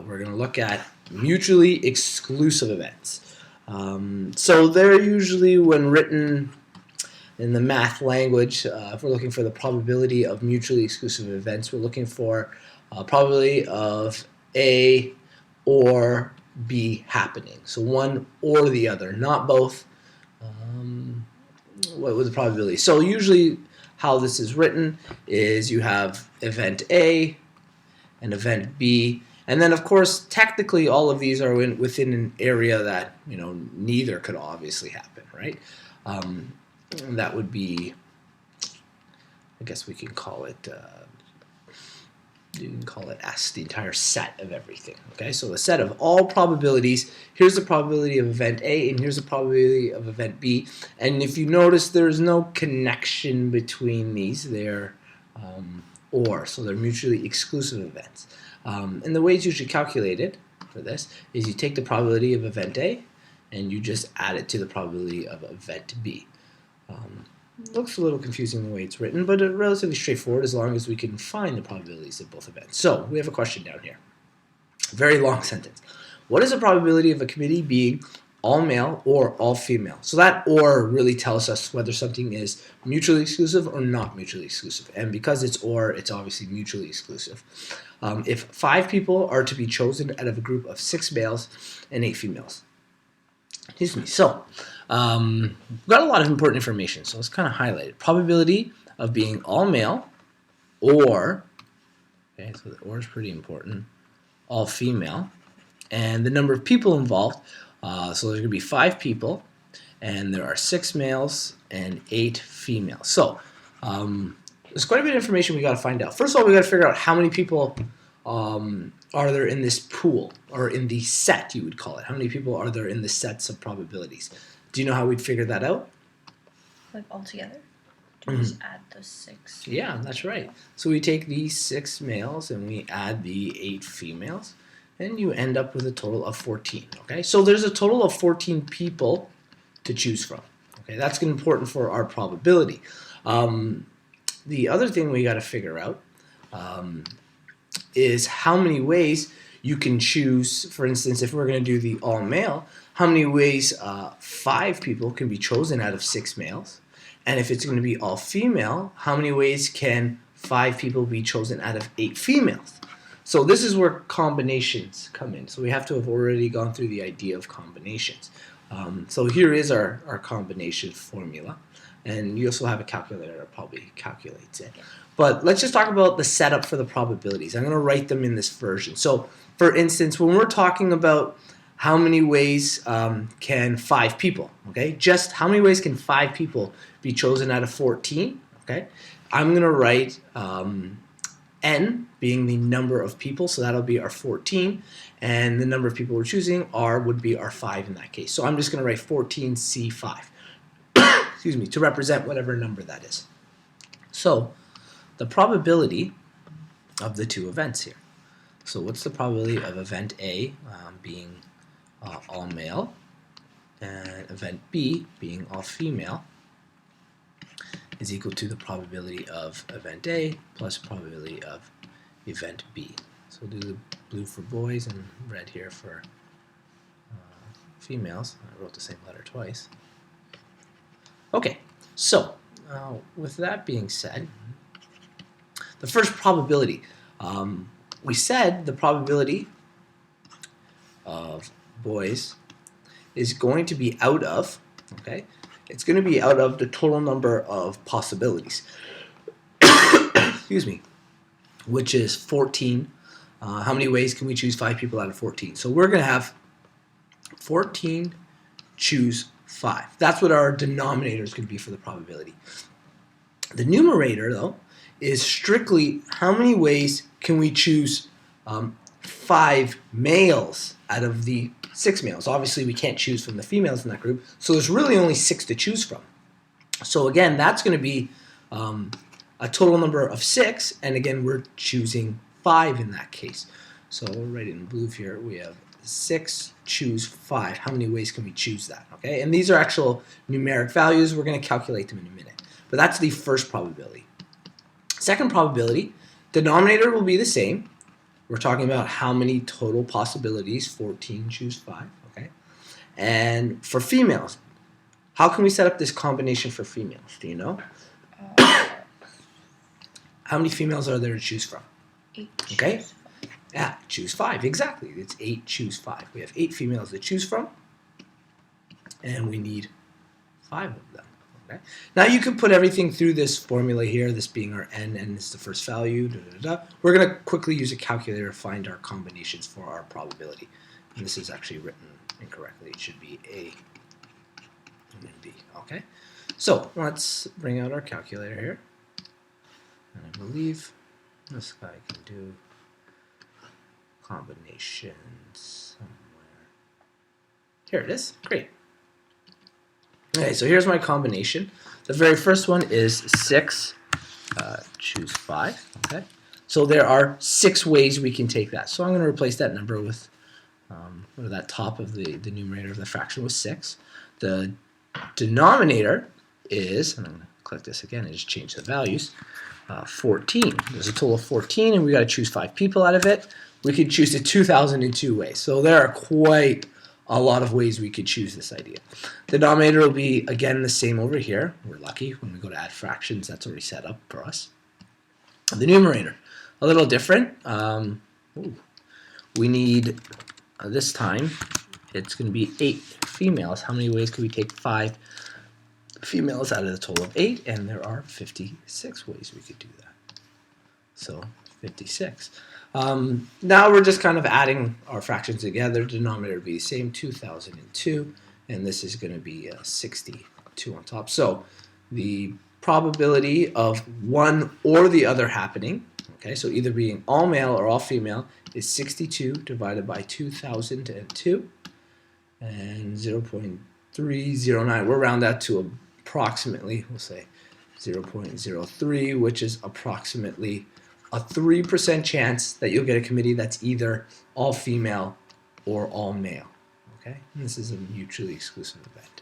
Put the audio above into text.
we're going to look at mutually exclusive events. So they're usually, when written in the math language, if we're looking for the probability of mutually exclusive events, we're looking for probability of A or B happening. So one or the other, not both. What was the probability? So usually how this is written is you have event A and event B, and then of course technically all of these are within an area that neither could obviously happen, right? That would be, I guess we can call it you can call it S, the entire set of everything. Okay, so a set of all probabilities. Here's the probability of event A, and here's the probability of event B. And if you notice, there's no connection between these. They're or, so they're mutually exclusive events. And the way it's usually calculated for this is you take the probability of event A, and you just add it to the probability of event B. Looks a little confusing the way it's written, but relatively straightforward as long as we can find the probabilities of both events. So we have a question down here. Very long sentence. What is the probability of a committee being all male or all female? So that or really tells us whether something is mutually exclusive or not mutually exclusive. And because it's or, it's obviously mutually exclusive. If 5 people are to be chosen out of a group of 6 males and 8 females. Excuse me. So we've got a lot of important information, so let's kind of highlight it. Probability of being all male or, okay, so the or is pretty important, all female, and the number of people involved. So there's going to be 5 people, and there are 6 males and 8 females. So there's quite a bit of information we got to find out. First of all, we got to figure out how many people are there in this pool, or in the set, you would call it. How many people are there in the sets of probabilities? Do you know how we'd figure that out? Like all together? Do we just add those 6? Yeah, that's right. So we take these 6 males and we add the 8 females, and you end up with a total of 14. Okay, so there's a total of 14 people to choose from. Okay, that's important for our probability. The other thing we got to figure out is how many ways you can choose. For instance, if we're going to do the all male, how many ways 5 people can be chosen out of 6 males? And if it's going to be all female, how many ways can 5 people be chosen out of 8 females? So this is where combinations come in. So we have to have already gone through the idea of combinations. So here is our combination formula. And you also have a calculator that probably calculates it. But let's just talk about the setup for the probabilities. I'm going to write them in this version. So for instance, when we're talking about how many ways can 5 people, okay? Just how many ways can 5 people be chosen out of 14, okay? I'm going to write n being the number of people, so that'll be our 14, and the number of people we're choosing, r, would be our 5 in that case. So I'm just going to write 14C5, excuse me, to represent whatever number that is. So the probability of the 2 events here. So what's the probability of event A being all male and event B being all female is equal to the probability of event A plus probability of event B. So we'll do the blue for boys and red here for females. I wrote the same letter twice. Okay, so with that being said, the first probability, we said the probability of boys is going to be out of, okay, it's going to be out of the total number of possibilities, excuse me, which is 14. How many ways can we choose 5 people out of 14? So we're going to have 14 choose 5. That's what our denominator is going to be for the probability. The numerator, though, is strictly how many ways can we choose 5 males out of the 6 males. Obviously, we can't choose from the females in that group, so there's really only 6 to choose from. So again, that's going to be a total number of 6, and again, we're choosing 5 in that case. So we'll write it in blue here. We have 6 choose 5. How many ways can we choose that? Okay, and these are actual numeric values. We're going to calculate them in a minute. But that's the first probability. Second probability, denominator will be the same. We're talking about how many total possibilities, 14, choose 5, okay? And for females, how can we set up this combination for females? Do you know? How many females are there to choose from? 8. Okay. choose 5. Yeah, choose 5, exactly. It's 8, choose 5. We have 8 females to choose from, and we need 5 of them. Okay. Now you can put everything through this formula here, this being our n is the first value. We're going to quickly use a calculator to find our combinations for our probability. And this is actually written incorrectly. It should be A and then B. Okay. So let's bring out our calculator here. And I believe this guy can do combinations somewhere. Here it is. Great. Okay, so here's my combination. The very first one is 6, choose 5. Okay, so there are 6 ways we can take that. So I'm going to replace that number with, or that top of the numerator of the fraction with 6. The denominator is, and I'm going to click this again and just change the values, 14. There's a total of 14, and we got to choose 5 people out of it. We could choose it 2,002 ways. So there are quite a lot of ways we could choose this idea. The denominator will be, again, the same over here. We're lucky when we go to add fractions, that's already set up for us. The numerator, a little different. We need, this time, it's going to be 8 females. How many ways could we take 5 females out of the total of 8? And there are 56 ways we could do that. So 56. Now we're just kind of adding our fractions together. Denominator will be the same, 2002, and this is going to be 62 on top. So the probability of one or the other happening, okay, so either being all male or all female, is 62 divided by 2002, and 0.309. We'll round that to approximately, we'll say 0.03, which is approximately a 3% chance that you'll get a committee that's either all female or all male. Okay, and this is a mutually exclusive event.